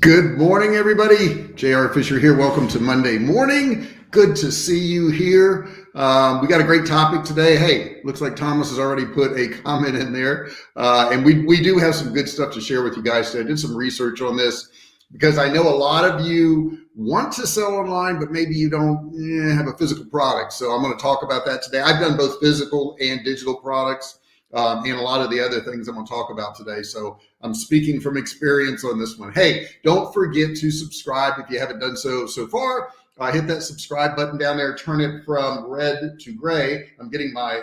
Good morning, everybody. J.R. Fisher here. Welcome to Monday morning. Good to see you here. We got a great topic today. Hey, looks like Thomas has already put a comment in there. And we do have some good stuff to share with you guys today. I did some research on this because I know a lot of you want to sell online, but maybe you don't have a physical product. So I'm going to talk about that today. I've done both physical and digital products. And a lot of the other things I'm going to talk about today. So I'm speaking from experience on this one. Hey, don't forget to subscribe if you haven't done so far. Hit that subscribe button down there. Turn it from red to gray. I'm getting my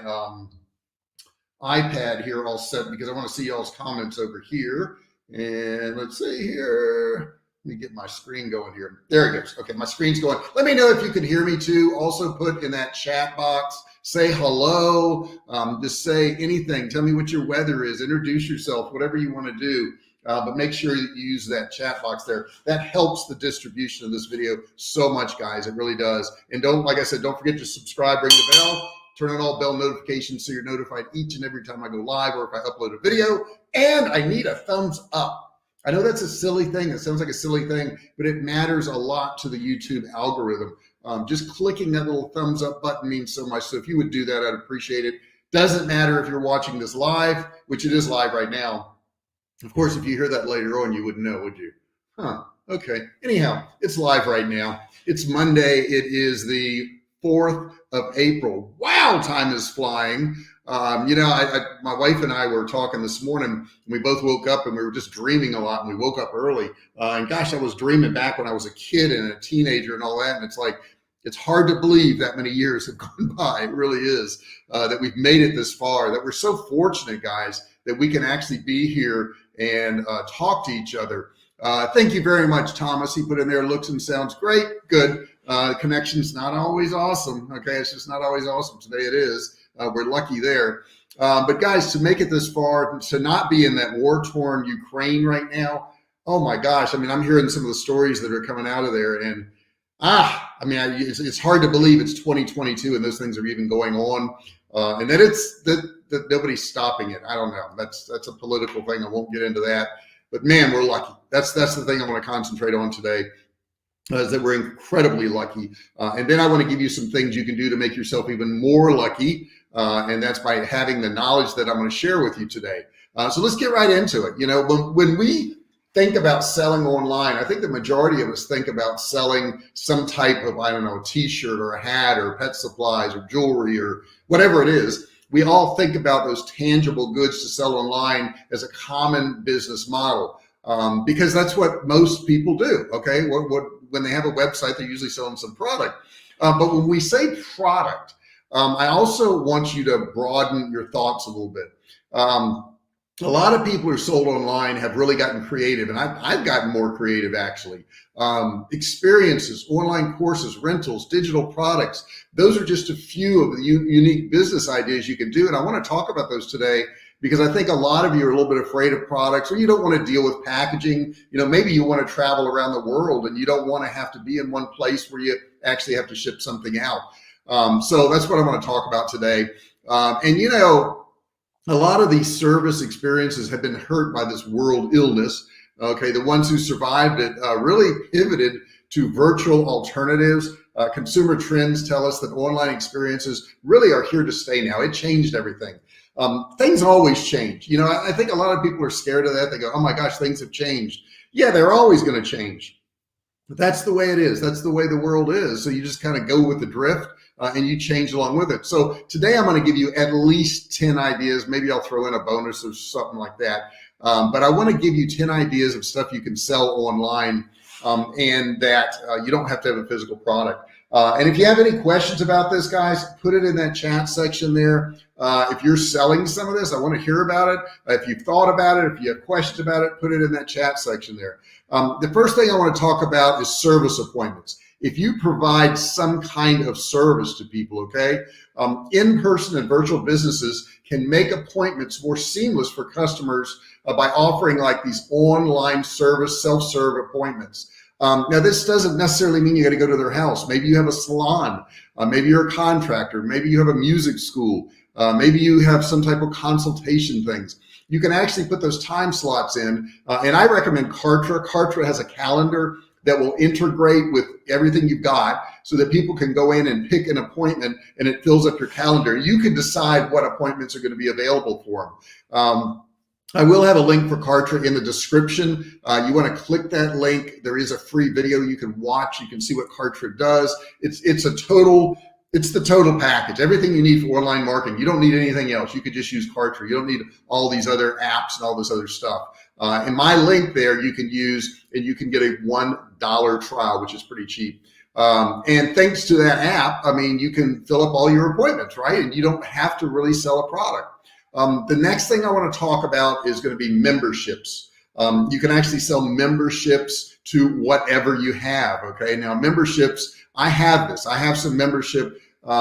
iPad here all set because I want to see y'all's comments over here. And let's see here. Let me get my screen going here. There it goes. Okay, my screen's going. Let me know if you can hear me too. Also put in that chat box. Say hello, just say anything. Tell me what your weather is. Introduce yourself, whatever you want to do. But make sure you use that chat box there. That helps the distribution of this video so much, guys. It really does. And like I said, don't forget to subscribe, ring the bell, turn on all bell notifications so you're notified each and every time I go live or if I upload a video. And I need a thumbs up. I know that's a silly thing. It sounds like a silly thing, but it matters a lot to the YouTube algorithm. Just clicking that little thumbs up button means so much. So if you would do that, I'd appreciate it. Doesn't matter if you're watching this live, which it is live right now. Of course, if you hear that later on, you wouldn't know, would you? Okay. Anyhow, it's live right now. It's Monday. It is the 4th of April. Wow, time is flying. My wife and I were talking this morning, and we both woke up and we were just dreaming a lot, and we woke up early. And gosh, I was dreaming back when I was a kid and a teenager and all that. And it's like, it's hard to believe that many years have gone by. It really is, that we've made it this far, that we're so fortunate, guys, that we can actually be here and talk to each other. Thank you very much, Thomas. He put in there, looks and sounds great. Good. Connection's not always awesome. Okay. It's just not always awesome. Today it is. We're lucky there. But guys, to make it this far, to not be in that war-torn Ukraine right now, oh my gosh. I mean, I'm hearing some of the stories that are coming out of there, and it's hard to believe it's 2022 and those things are even going on. And that nobody's stopping it. I don't know. That's a political thing. I won't get into that. But man, we're lucky. That's the thing I want to concentrate on today. Is that we're incredibly lucky. And then I want to give you some things you can do to make yourself even more lucky. And that's by having the knowledge that I'm going to share with you today. So let's get right into it. You know, when we think about selling online, I think the majority of us think about selling some type of, I don't know, a t-shirt or a hat or pet supplies or jewelry or whatever it is. We all think about those tangible goods to sell online as a common business model. Because that's what most people do. Okay. When they have a website, they're usually selling some product. But when we say product, I also want you to broaden your thoughts a little bit. A lot of people who are sold online have really gotten creative, and I've gotten more creative actually. Experiences, online courses, rentals, digital products. Those are just a few of the unique business ideas you can do. And I want to talk about those today because I think a lot of you are a little bit afraid of products, or you don't want to deal with packaging. You know, maybe you want to travel around the world and you don't want to have to be in one place where you actually have to ship something out. So that's what I want to talk about today. And you know, a lot of these service experiences have been hurt by this world illness. Okay, the ones who survived it really pivoted to virtual alternatives. Consumer trends tell us that online experiences really are here to stay now. It changed everything. Things always change. You know, I think a lot of people are scared of that. They go, oh my gosh, things have changed. Yeah, they're always going to change. But that's the way it is. That's the way the world is. So you just kind of go with the drift and you change along with it. So today I'm going to give you at least 10 ideas. Maybe I'll throw in a bonus or something like that. But I want to give you 10 ideas of stuff you can sell online and that you don't have to have a physical product. And if you have any questions about this, guys, put it in that chat section there. If you're selling some of this, I want to hear about it. If you've thought about it, if you have questions about it, put it in that chat section there. The first thing I want to talk about is service appointments. If you provide some kind of service to people, okay, in-person and virtual businesses can make appointments more seamless for customers by offering like these online service, self-serve appointments. Now, this doesn't necessarily mean you got to go to their house. Maybe you have a salon. Maybe you're a contractor. Maybe you have a music school. Maybe you have some type of consultation things. you can actually put those time slots in. And I recommend Kartra. Kartra has a calendar that will integrate with everything you've got so that people can go in and pick an appointment and it fills up your calendar. You can decide what appointments are going to be available for them. I will have a link for Kartra in the description. You want to click that link. There is a free video you can watch. You can see what Kartra does. It's the total package. Everything you need for online marketing. You don't need anything else. You could just use Kartra. You don't need all these other apps and all this other stuff. In my link there, you can use, and you can get a $1 trial, which is pretty cheap. And thanks to that app, I mean, you can fill up all your appointments, right? And you don't have to really sell a product. The next thing I want to talk about is going to be memberships. You can actually sell memberships to whatever you have. Okay. Now memberships, I have this. I have some membership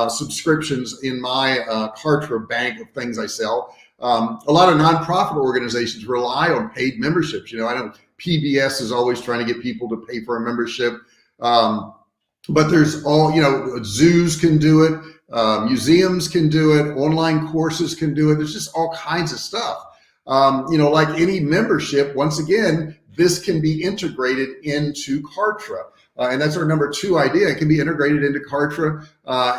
subscriptions in my Kartra bank of things I sell. A lot of nonprofit organizations rely on paid memberships. I know PBS is always trying to get people to pay for a membership. But there's zoos can do it. Museums can do it. Online courses can do it. There's just all kinds of stuff. Like any membership, once again, this can be integrated into Kartra. And that's our number 2 idea. It can be integrated into Kartra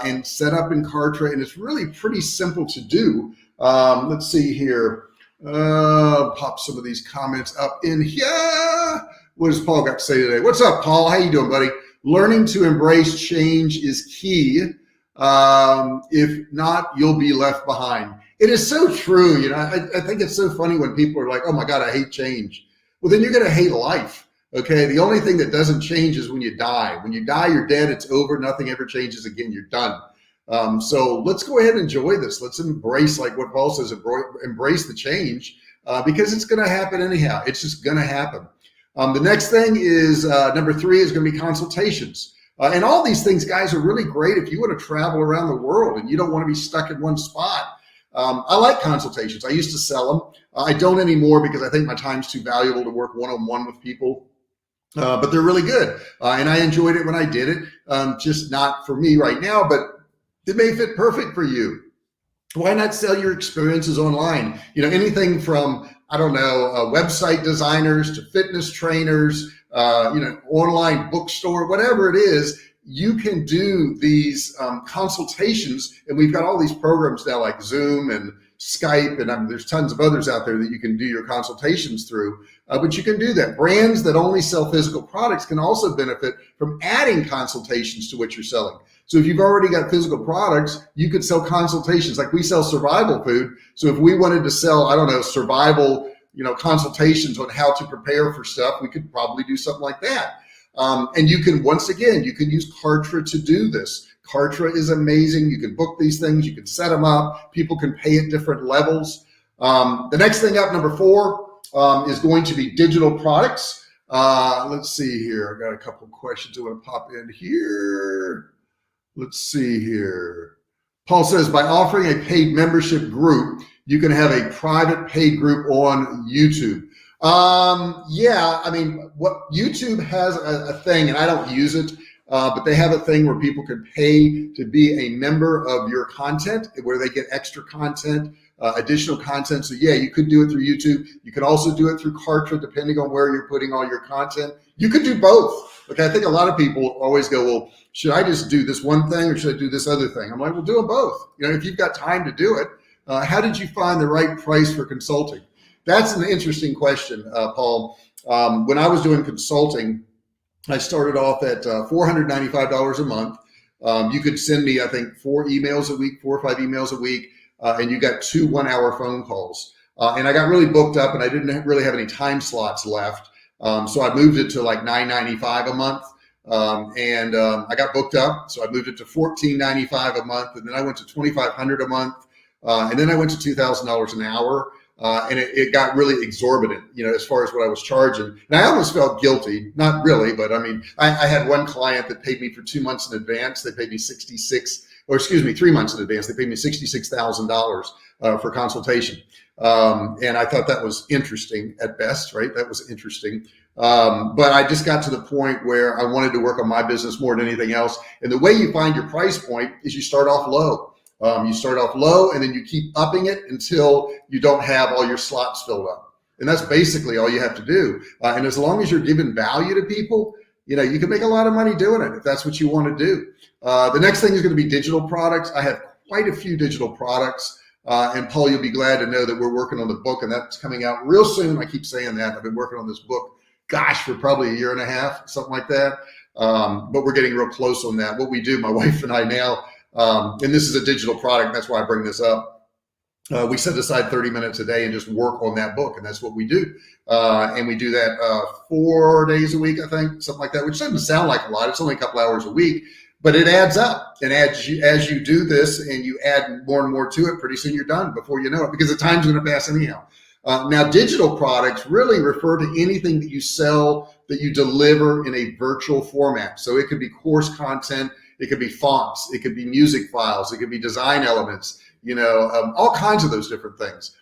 and set up in Kartra. And it's really pretty simple to do. Let's see here. Pop some of these comments up in here. What does Paul got to say today? What's up, Paul? How you doing, buddy? Learning to embrace change is key. If not, you'll be left behind. It is so true. I think it's so funny when people are like, oh my God, I hate change. Well, then you're going to hate life. Okay. The only thing that doesn't change is when you die. When you die, you're dead. It's over. Nothing ever changes again. You're done. So let's go ahead and enjoy this. Let's embrace, like what Paul says, embrace the change because it's going to happen anyhow. It's just going to happen. The next thing is number 3 is going to be consultations. And all these things, guys, are really great if you want to travel around the world and you don't want to be stuck in one spot. I like consultations. I used to sell them. I don't anymore because I think my time's too valuable to work one-on-one with people. But they're really good. And I enjoyed it when I did it. Just not for me right now, but it may fit perfect for you. Why not sell your experiences online? Anything from, I don't know, website designers to fitness trainers, online bookstore, whatever it is, you can do these consultations. And we've got all these programs now like Zoom and Skype, and there's tons of others out there that you can do your consultations through, but you can do that. Brands that only sell physical products can also benefit from adding consultations to what you're selling. So if you've already got physical products, you could sell consultations. Like we sell survival food. So if we wanted to sell, I don't know, survival, consultations on how to prepare for stuff, we could probably do something like that. And you can, once again, you can use Kartra to do this. Kartra is amazing. You can book these things. You can set them up. People can pay at different levels. The next thing up, number 4, is going to be digital products. Let's see here. I've got a couple of questions I want to pop in here. Let's see here. Paul says, by offering a paid membership group, you can have a private paid group on YouTube. Yeah, I mean, what YouTube has a thing, and I don't use it, but they have a thing where people can pay to be a member of your content, where they get extra content, additional content. So yeah, you could do it through YouTube. You could also do it through Kartra, depending on where you're putting all your content. You could do both. Okay, I think a lot of people always go, well, should I just do this one thing or should I do this other thing? I'm like, well, do them both. If you've got time to do it, how did you find the right price for consulting? That's an interesting question, Paul. When I was doing consulting, I started off at $495 a month. You could send me, I think, 4 emails a week, 4 or 5 emails a week, and you got 2 one-hour phone calls. And I got really booked up, and I didn't really have any time slots left. So I moved it to like $995 a month. I got booked up, so I moved it to $1,495 a month, and then I went to $2,500 a month, and then I went to $2,000 an hour. And it got really exorbitant, as far as what I was charging. And I almost felt guilty, not really, but I mean, I had one client that paid me for 2 months in advance. They paid me 3 months in advance. They paid me $66,000 for consultation. And I thought that was interesting at best, right? That was interesting. But I just got to the point where I wanted to work on my business more than anything else. And the way you find your price point is you start off low. You start off low and then you keep upping it until you don't have all your slots filled up. And that's basically all you have to do. And as long as you're giving value to people, you know, you can make a lot of money doing it if that's what you want to do. The next thing is going to be digital products. I have quite a few digital products. And Paul, you'll be glad to know that we're working on the book, and that's coming out real soon. I keep saying that. I've been working on this book, gosh, for probably a year and a half, something like that. But we're getting real close on that. What we do, my wife and I now, and this is a digital product, that's why I bring this up. We set aside 30 minutes a day and just work on that book, and that's what we do. And we do that 4 days a week, I think, something like that, which doesn't sound like a lot. It's only a couple hours a week, but it adds up. And as you do this and you add more and more to it, pretty soon you're done before you know it, because the time's going to pass anyhow. Now, digital products really refer to anything that you sell that you deliver in a virtual format. So it could be course content, it could be fonts, it could be music files, it could be design elements, you know, all kinds of those different things.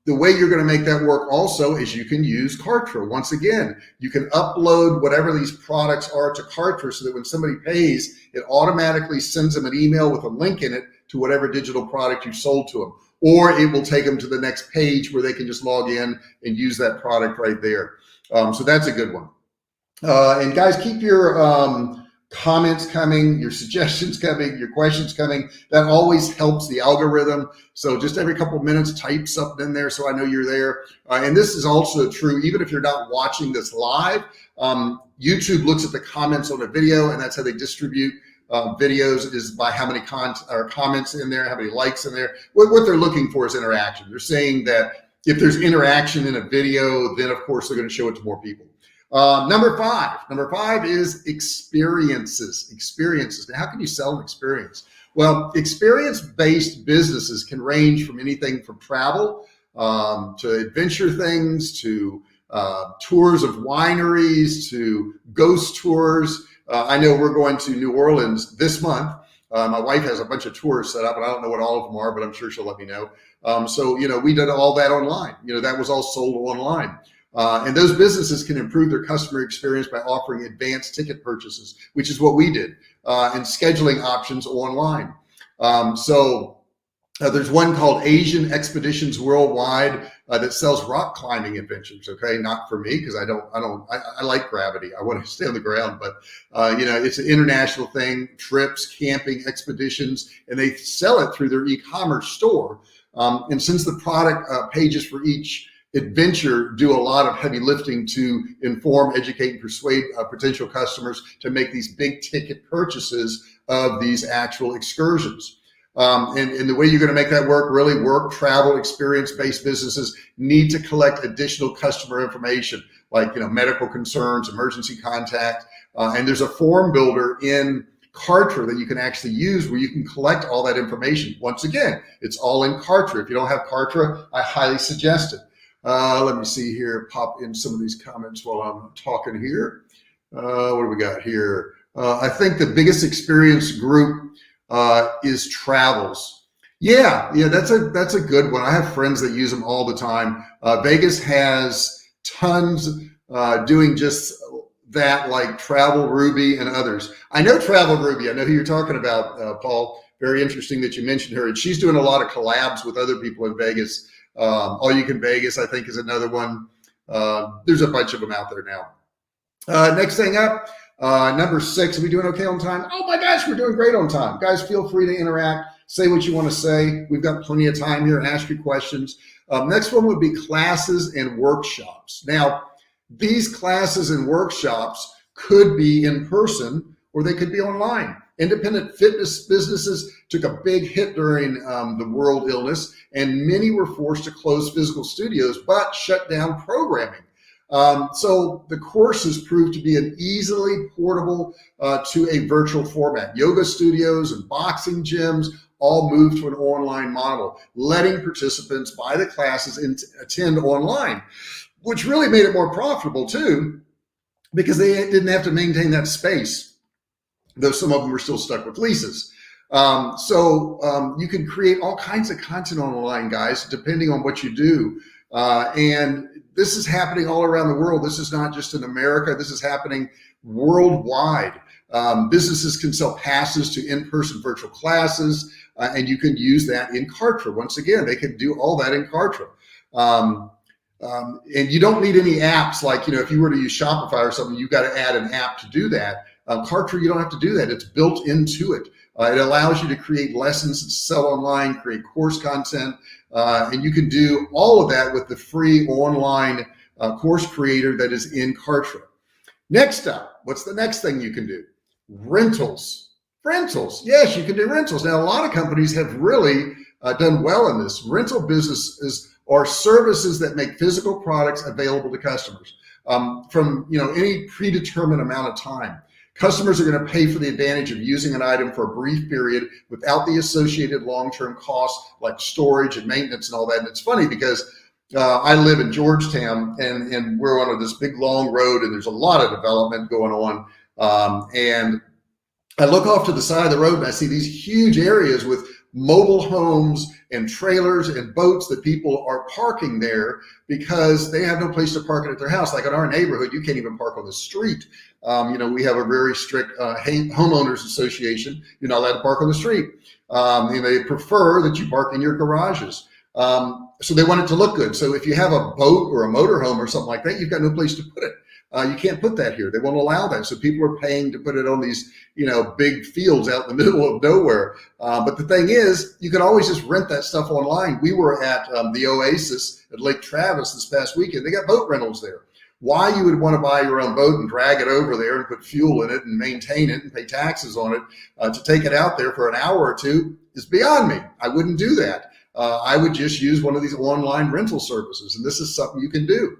The way you're going to make that work also is you can use Kartra. Once again, you can upload whatever these products are to Kartra so that when somebody pays, it automatically sends them an email with a link in it to whatever digital product you sold to them. Or it will take them to the next page where they can just log in and use that product right there. So that's a good one. And guys, keep your comments coming, your suggestions coming, your questions coming. That always helps the algorithm. So just every couple of minutes, type something in there so I know you're there. And this is also true, even if you're not watching this live, YouTube looks at the comments on a video, and that's how they distribute videos, is by how many comments in there, how many likes in there. What they're looking for is interaction. They're saying that if there's interaction in a video, then of course they're going to show it to more people. Number five is experiences. Now, how can you sell an experience? Well, experience-based businesses can range from anything from travel to adventure things to tours of wineries to ghost tours. I know we're going to New Orleans this month. My wife has a bunch of tours set up, and I don't know what all of them are, but I'm sure she'll let me know. So, you know, we did all that online. You know, that was all sold online. And those businesses can improve their customer experience by offering advanced ticket purchases, which is what we did, and scheduling options online. There's one called Asian Expeditions Worldwide that sells rock climbing adventures. Okay, not for me because I like gravity. I want to stay on the ground, but you know, it's an international thing: trips, camping, expeditions, and they sell it through their e-commerce store. And since the product pages for each adventure do a lot of heavy lifting to inform, educate, and persuade potential customers to make these big ticket purchases of these actual excursions. And the way you're going to make that work, travel, experience-based businesses need to collect additional customer information, like, you know, medical concerns, emergency contact. And there's a form builder in Kartra that you can actually use where you can collect all that information. Once again, it's all in Kartra. If you don't have Kartra, I highly suggest it. Let me see here, pop in some of these comments while I'm talking here. What do we got here? I think the biggest experience group is travels. Yeah, that's a good one. I have friends that use them all the time. Vegas has tons doing just that, like Travel Ruby and others. I know Travel Ruby. I know who you're talking about, Paul. Very interesting that you mentioned her. And she's doing a lot of collabs with other people in Vegas. All You Can Vegas, I think, is another one. There's a bunch of them out there now. Next thing up, number 6. Are we doing okay on time? Oh my gosh, we're doing great on time. Guys, feel free to interact. Say what you want to say. We've got plenty of time here. Ask your questions. Next one would be classes and workshops. Now, these classes and workshops could be in person or they could be online. Independent fitness businesses took a big hit during the world illness, and many were forced to close physical studios but shut down programming. So the courses proved to be an easily portable to a virtual format. Yoga studios and boxing gyms all moved to an online model, letting participants buy the classes and attend online, which really made it more profitable too, because they didn't have to maintain that space, though some of them were still stuck with leases. You can create all kinds of content online, guys, depending on what you do. And this is happening all around the world. This is not just in America. This is happening worldwide. Businesses can sell passes to in-person virtual classes, and you can use that in Kartra. Once again, they can do all that in Kartra. And you don't need any apps like, if you were to use Shopify or something, you got to add an app to do that. Kartra, you don't have to do that. It's built into it. It allows you to create lessons and sell online, create course content, and you can do all of that with the free online course creator that is in Kartra. Next up, what's the next thing you can do? Rentals. Yes, you can do rentals. Now, a lot of companies have really done well in this. Rental businesses are services that make physical products available to customers from any predetermined amount of time. Customers are going to pay for the advantage of using an item for a brief period without the associated long-term costs like storage and maintenance and all that. And it's funny because I live in Georgetown and we're on this big long road and there's a lot of development going on. And I look off to the side of the road and I see these huge areas with mobile homes and trailers and boats that people are parking there because they have no place to park it at their house. Like in our neighborhood, you can't even park on the street. We have a very strict homeowners association. You're not allowed to park on the street. They prefer that you park in your garages. So they want it to look good. So if you have a boat or a motorhome or something like that, you've got no place to put it. You can't put that here. They won't allow that. So people are paying to put it on these, big fields out in the middle of nowhere. But the thing is, you can always just rent that stuff online. We were at the Oasis at Lake Travis this past weekend. They got boat rentals there. Why you would want to buy your own boat and drag it over there and put fuel in it and maintain it and pay taxes on it to take it out there for an hour or two is beyond me. I wouldn't do that. I would just use one of these online rental services, and this is something you can do.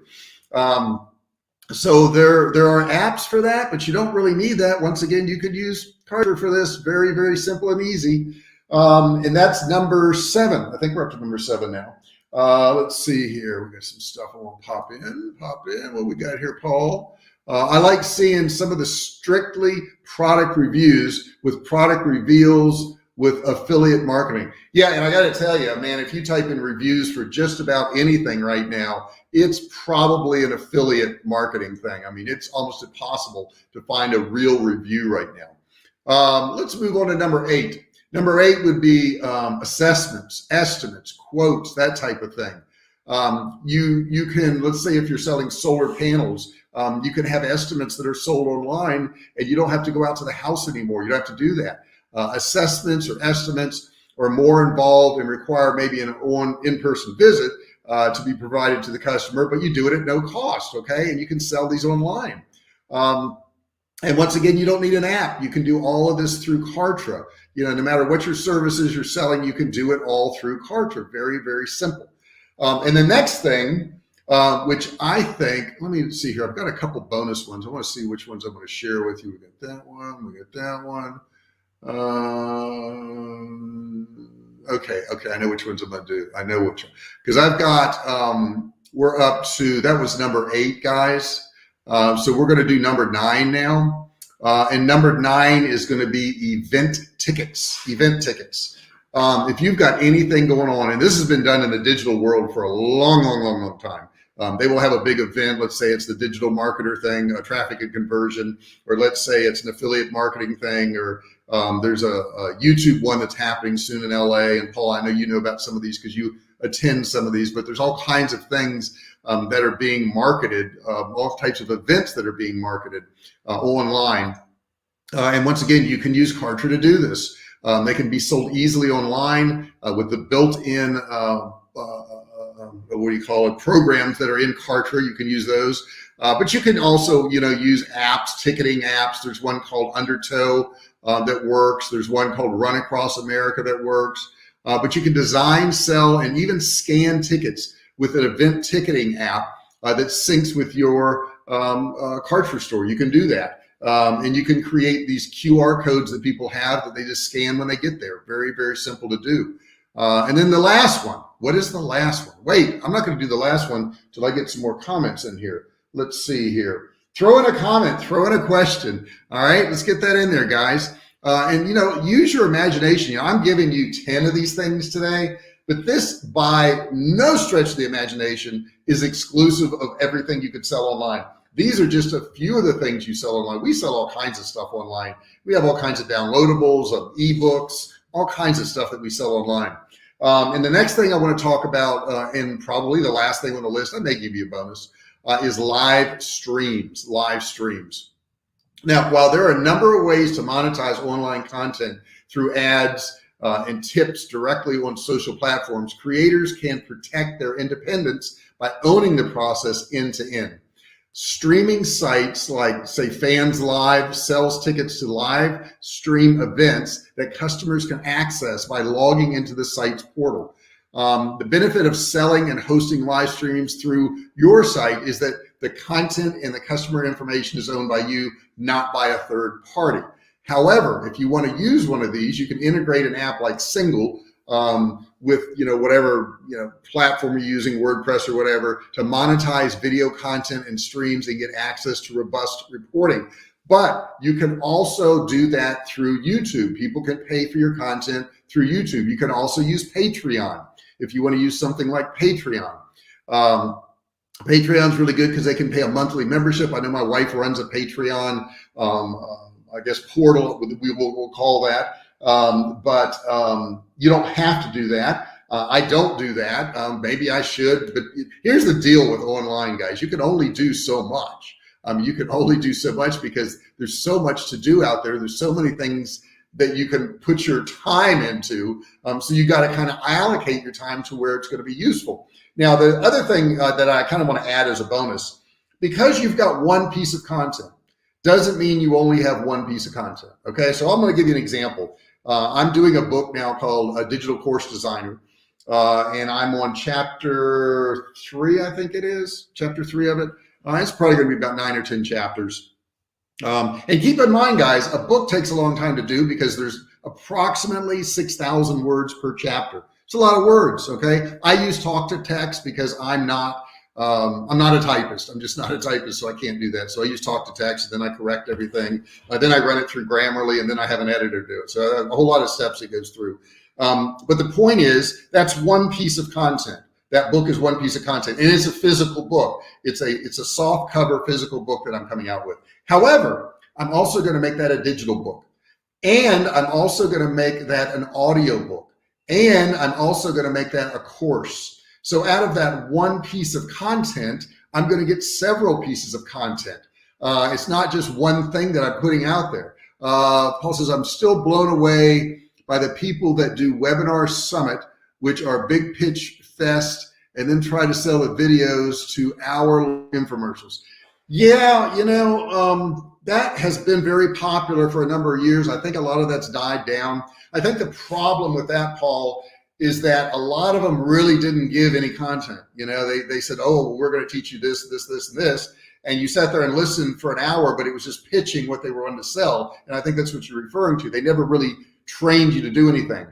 So there are apps for that, but you don't really need that. Once again, you could use Kartra for this. Very, very simple and easy. And that's number 7. I think we're up to number 7 now. Let's see here. We got some stuff I want to pop in. What we got here, Paul? I like seeing some of the strictly product reviews with product reveals with affiliate marketing. Yeah, and I got to tell you, man, if you type in reviews for just about anything right now, it's probably an affiliate marketing thing. I mean, it's almost impossible to find a real review right now. Let's move on to number 8. Number 8 would be assessments, estimates, quotes, that type of thing. You can, let's say if you're selling solar panels, you can have estimates that are sold online and you don't have to go out to the house anymore. You don't have to do that. Assessments or estimates are more involved and require maybe an in-person visit to be provided to the customer, but you do it at no cost, okay? And you can sell these online. And once again, you don't need an app. You can do all of this through Kartra. No matter what your services you're selling, you can do it all through Kartra. Very, very simple. And the next thing, which I think, let me see here. I've got a couple bonus ones. I want to see which ones I'm going to share with you. We got that one. We got that one. Okay. I know which ones I'm going to do. I know which one. Because I've got, we're up to, that was number 8, guys. So we're going to do number 9 now. And number 9 is going to be event tickets. If you've got anything going on, and this has been done in the digital world for a long time. They will have a big event. Let's say it's the digital marketer thing, traffic and conversion, or let's say it's an affiliate marketing thing, or there's a YouTube one that's happening soon in LA. And Paul, I know you know about some of these because you attend some of these, but there's all kinds of things that are being marketed, all types of events that are being marketed online. And once again, you can use Kartra to do this. They can be sold easily online with the built-in programs that are in Kartra. You can use those, but you can also use apps, ticketing apps. There's one called Undertow that works. There's one called Run Across America that works. But you can design, sell, and even scan tickets with an event ticketing app that syncs with your Kartra store. You can do that. And you can create these QR codes that people have that they just scan when they get there. Very, very simple to do. And then the last one. What is the last one? Wait, I'm not going to do the last one till I get some more comments in here. Let's see here. Throw in a comment, throw in a question. All right, let's get that in there, guys. And use your imagination. I'm giving you 10 of these things today, but this by no stretch of the imagination is exclusive of everything you could sell online. These are just a few of the things you sell online. We sell all kinds of stuff online. We have all kinds of downloadables, of ebooks, all kinds of stuff that we sell online. And the next thing I want to talk about, and probably the last thing on the list, I may give you a bonus, is live streams. Now, while there are a number of ways to monetize online content through ads and tips directly on social platforms, creators can protect their independence by owning the process end to end. Streaming sites like, say, Fans Live sells tickets to live stream events that customers can access by logging into the site's portal. The benefit of selling and hosting live streams through your site is that the content and the customer information is owned by you, not by a third party. However, if you want to use one of these, you can integrate an app like Single with whatever platform you're using, WordPress or whatever, to monetize video content and streams and get access to robust reporting. But you can also do that through YouTube. People can pay for your content through YouTube. You can also use Patreon if you want to use something like Patreon. Patreon's really good because they can pay a monthly membership. I know my wife runs a Patreon, I guess portal, we'll call that. But you don't have to do that. I don't do that. Maybe I should, but here's the deal with online, guys. You can only do so much. You can only do so much because there's so much to do out there. There's so many things that you can put your time into. So you got to kind of allocate your time to where it's going to be useful. Now, the other thing that I kind of want to add as a bonus, because you've got one piece of content, doesn't mean you only have one piece of content. Okay, so I'm going to give you an example. I'm doing a book now called A Digital Course Designer, and I'm on chapter 3, I think it is, chapter 3 of it. It's probably going to be about 9 or 10 chapters. And keep in mind, guys, a book takes a long time to do because there's approximately 6,000 words per chapter. It's a lot of words, okay? I use talk to text because I'm not a typist. I'm just not a typist, so I can't do that. So I use talk to text, and then I correct everything. Then I run it through Grammarly, and then I have an editor do it. So a whole lot of steps it goes through. But the point is, that's one piece of content. That book is one piece of content, and it's a physical book. It's a soft cover physical book that I'm coming out with. However, I'm also going to make that a digital book, and I'm also going to make that an audio book, and I'm also going to make that a course. So out of that one piece of content, I'm going to get several pieces of content. It's not just one thing that I'm putting out there. Paul says, I'm still blown away by the people that do webinar summit, which are big pitch fest, and then try to sell the videos to hour infomercials. Yeah, that has been very popular for a number of years. I think a lot of that's died down. I think the problem with that, Paul, is that a lot of them really didn't give any content. They said, oh, we're going to teach you this, this, this, and this. And you sat there and listened for an hour, but it was just pitching what they were wanting to sell. And I think that's what you're referring to. They never really trained you to do anything.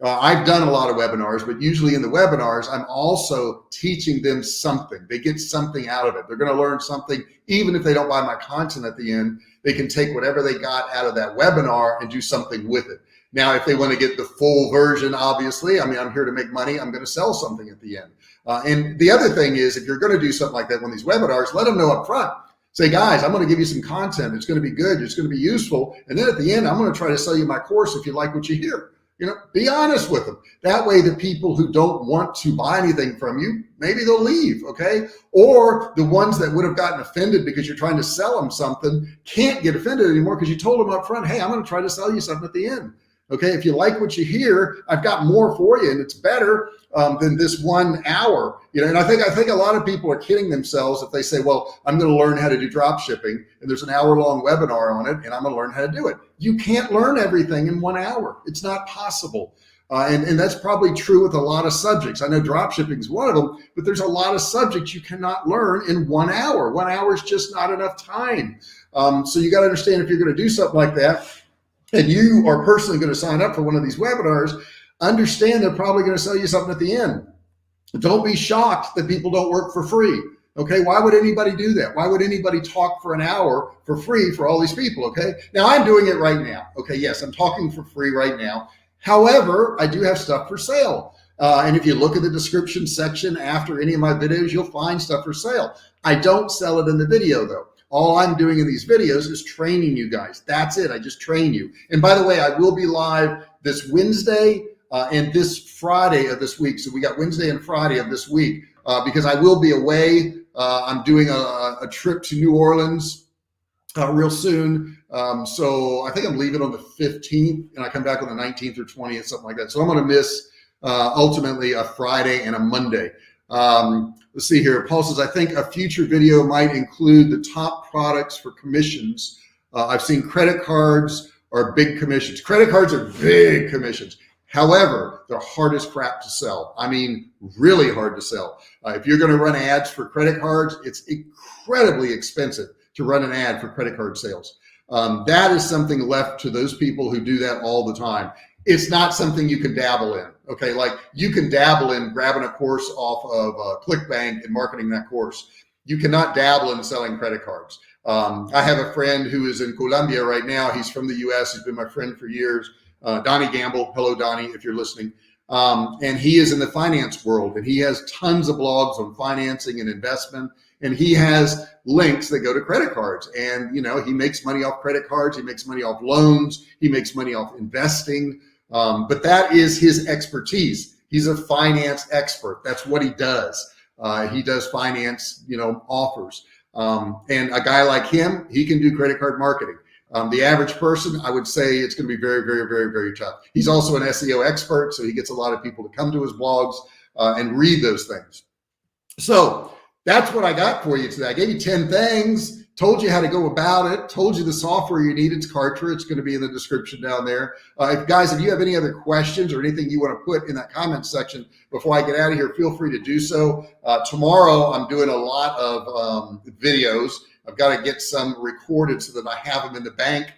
I've done a lot of webinars, but usually in the webinars, I'm also teaching them something. They get something out of it. They're going to learn something. Even if they don't buy my content at the end, they can take whatever they got out of that webinar and do something with it. Now, if they want to get the full version, obviously, I'm here to make money. I'm going to sell something at the end. And the other thing is, if you're going to do something like that on these webinars, let them know up front. Say, guys, I'm going to give you some content. It's going to be good. It's going to be useful. And then at the end, I'm going to try to sell you my course if you like what you hear. Be honest with them. That way, the people who don't want to buy anything from you, maybe they'll leave, okay? Or the ones that would have gotten offended because you're trying to sell them something can't get offended anymore because you told them up front, hey, I'm going to try to sell you something at the end. Okay, if you like what you hear, I've got more for you, and it's better than this 1 hour. And I think a lot of people are kidding themselves if they say, well, I'm going to learn how to do drop shipping, and there's an hour-long webinar on it, and I'm going to learn how to do it. You can't learn everything in 1 hour. It's not possible. And that's probably true with a lot of subjects. I know drop shipping is one of them, but there's a lot of subjects you cannot learn in 1 hour. 1 hour is just not enough time. So you got to understand, if you're going to do something like that, and you are personally going to sign up for one of these webinars, understand they're probably going to sell you something at the end. Don't be shocked that people don't work for free. Okay, why would anybody do that? Why would anybody talk for an hour for free for all these people? Okay, now I'm doing it right now. Okay, yes, I'm talking for free right now. However, I do have stuff for sale. And if you look at the description section after any of my videos, you'll find stuff for sale. I don't sell it in the video though. All I'm doing in these videos is training you guys. That's it. I just train you. And by the way, I will be live this Wednesday and this Friday of this week. So we got Wednesday and Friday of this week because I will be away. I'm doing a trip to New Orleans real soon. So I think I'm leaving on the 15th and I come back on the 19th or 20th, something like that. So I'm going to miss ultimately a Friday and a Monday. Let's see here. Paul says, I think a future video might include the top products for commissions. I've seen credit cards are big commissions. Credit cards are big commissions. However, they're hard as crap to sell. I mean, really hard to sell. If you're going to run ads for credit cards, it's incredibly expensive to run an ad for credit card sales. That is something left to those people who do that all the time. It's not something you can dabble in. Okay, like you can dabble in grabbing a course off of ClickBank and marketing that course. You cannot dabble in selling credit cards. I have a friend who is in Colombia right now. He's from the US. He's been my friend for years. Donnie Gamble. Hello, Donnie, if you're listening. And he is in the finance world and he has tons of blogs on financing and investment. And he has links that go to credit cards. And, you know, he makes money off credit cards. He makes money off loans. He makes money off investing. But that is his expertise. He's a finance expert. That's what he does. He does finance, you know, offers. And a guy like him, he can do credit card marketing. The average person, I would say it's going to be very, very, very, very tough. He's also an SEO expert, so he gets a lot of people to come to his blogs and read those things. So that's what I got for you today. I gave you 10 things, told you how to go about it, told you the software you need. It's Kartra. It's going to be in the description down there. If you have any other questions or anything you want to put in that comment section before I get out of here, feel free to do so. Tomorrow, I'm doing a lot of videos. I've got to get some recorded so that I have them in the bank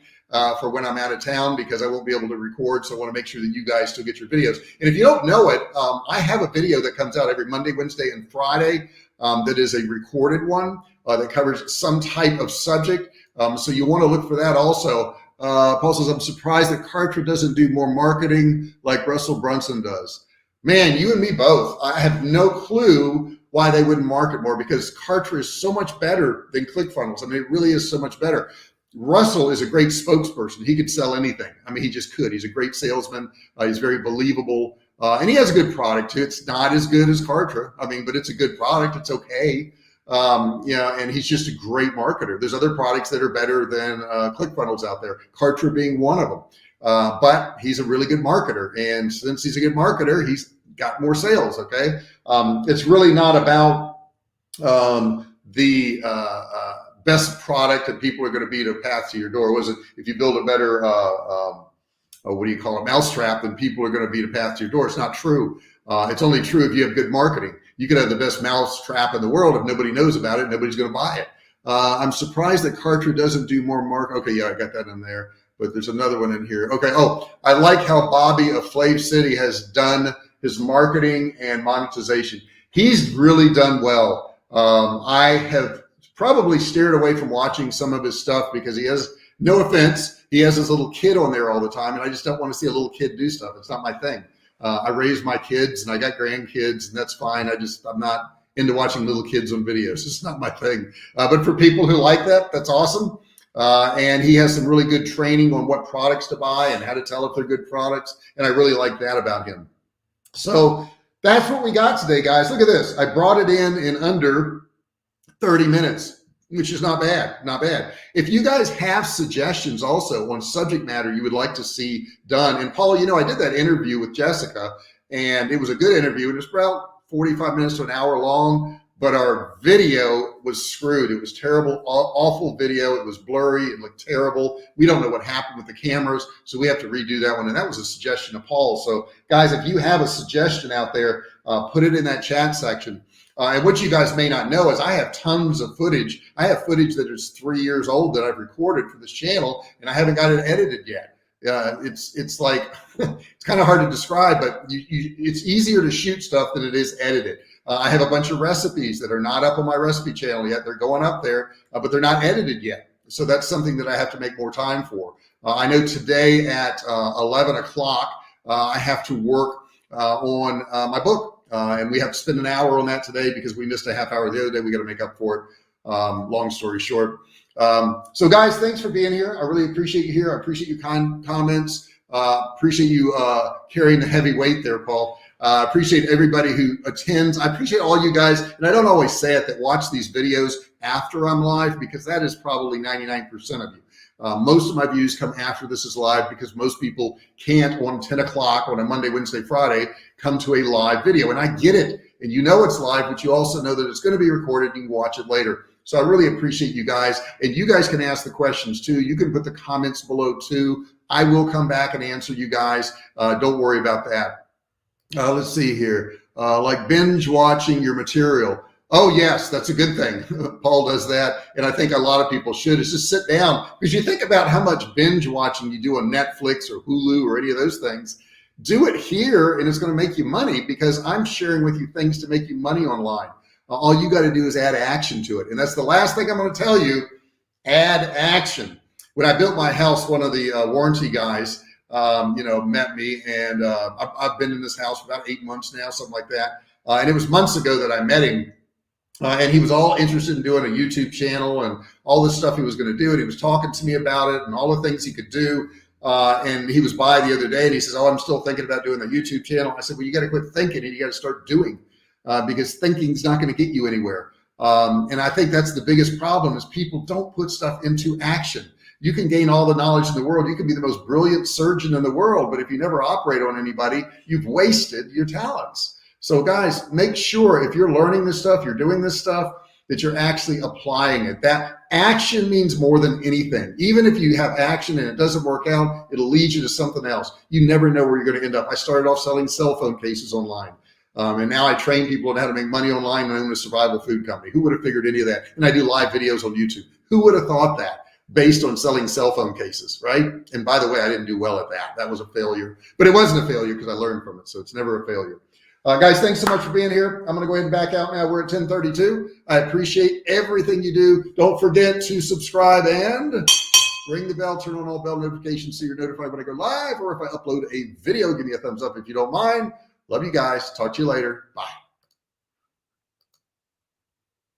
for when I'm out of town because I won't be able to record. So I want to make sure that you guys still get your videos. And if you don't know it, I have a video that comes out every Monday, Wednesday, and Friday that is a recorded one that covers some type of subject. So you want to look for that also. Paul says, I'm surprised that Kartra doesn't do more marketing like Russell Brunson does. Man, you and me both. I have no clue why they wouldn't market more because Kartra is so much better than ClickFunnels. I mean, it really is so much better. Russell is a great spokesperson. He could sell anything. I mean, he just could. He's a great salesman. He's very believable. And he has a good product too. It's not as good as Kartra. I mean, but it's a good product. It's okay. And he's just a great marketer. There's other products that are better than ClickFunnels out there, Kartra being one of them. But he's a really good marketer. And since he's a good marketer, he's got more sales. Okay. It's really not about the best product that people are going to be to path to your door. Was it if you build a better what do you call it, mousetrap, then people are going to be to path to your door? It's not true. It's only true if you have good marketing. You could have the best mousetrap in the world. If nobody knows about it, nobody's going to buy it. I'm surprised that Kartra doesn't do more market. Okay, yeah, I got that in there. But there's another one in here. Okay. Oh, I like how Bobby of Flav City has done his marketing and monetization. He's really done well. I have probably steered away from watching some of his stuff because he has, no offense, he has his little kid on there all the time. And I just don't want to see a little kid do stuff. It's not my thing. I raised my kids and I got grandkids and that's fine. I'm not into watching little kids on videos. It's not my thing. But for people who like that, that's awesome. And he has some really good training on what products to buy and how to tell if they're good products. And I really like that about him. So that's what we got today, guys. Look at this. I brought it in under 30 minutes, which is not bad, not bad. If you guys have suggestions also on subject matter you would like to see done, and Paul, you know, I did that interview with Jessica and it was a good interview. It was about 45 minutes to an hour long, but our video was screwed. It was terrible, awful video. It was blurry. It looked terrible. We don't know what happened with the cameras, so we have to redo that one. And that was a suggestion of Paul. So guys, if you have a suggestion out there, put it in that chat section. And what you guys may not know is I have tons of footage. I have footage that is 3 years old that I've recorded for this channel, and I haven't got it edited yet. It's like, it's kind of hard to describe, but it's easier to shoot stuff than it is edited. I have a bunch of recipes that are not up on my recipe channel yet. They're going up there, but they're not edited yet. So that's something that I have to make more time for. I know today at 11 o'clock, I have to work on my book. And we have to spend an hour on that today because we missed a half hour the other day. We got to make up for it. Long story short. So guys, thanks for being here. I really appreciate you here. I appreciate your kind comments. Appreciate you carrying the heavy weight there, Paul. Appreciate everybody who attends. I appreciate all you guys, and I don't always say it, that watch these videos after I'm live, because that is probably 99% of you. Most of my views come after this is live because most people can't on 10 o'clock on a Monday, Wednesday, Friday come to a live video. And I get it. And you know it's live, but you also know that it's going to be recorded and you can watch it later. So I really appreciate you guys. And you guys can ask the questions too. You can put the comments below too. I will come back and answer you guys. Don't worry about that. Let's see here. Like binge watching your material. Oh, yes, that's a good thing. Paul does that. And I think a lot of people should, is just sit down, because you think about how much binge watching you do on Netflix or Hulu or any of those things. Do it here and it's going to make you money, because I'm sharing with you things to make you money online. All you got to do is add action to it. And that's the last thing I'm going to tell you. Add action. When I built my house, one of the warranty guys, met me, and I've been in this house for about 8 months now, something like that. And it was months ago that I met him. And he was all interested in doing a YouTube channel and all this stuff he was going to do. And he was talking to me about it and all the things he could do. And he was by the other day and he says, oh, I'm still thinking about doing a YouTube channel. I said, well, you got to quit thinking and you got to start doing, because thinking's not going to get you anywhere. And I think that's the biggest problem, is people don't put stuff into action. You can gain all the knowledge in the world. You can be the most brilliant surgeon in the world, but if you never operate on anybody, you've wasted your talents. So guys, make sure if you're learning this stuff, you're doing this stuff, that you're actually applying it. That action means more than anything. Even if you have action and it doesn't work out, it'll lead you to something else. You never know where you're going to end up. I started off selling cell phone cases online. And now I train people on how to make money online and own a survival food company. Who would have figured any of that? And I do live videos on YouTube. Who would have thought that, based on selling cell phone cases, right? And by the way, I didn't do well at that. That was a failure. But it wasn't a failure because I learned from it. So it's never a failure. Guys, thanks so much for being here. I'm going to go ahead and back out now. We're at 10:32. I appreciate everything you do. Don't forget to subscribe and ring the bell, turn on all bell notifications so you're notified when I go live, or if I upload a video, give me a thumbs up if you don't mind. Love you guys. Talk to you later. Bye.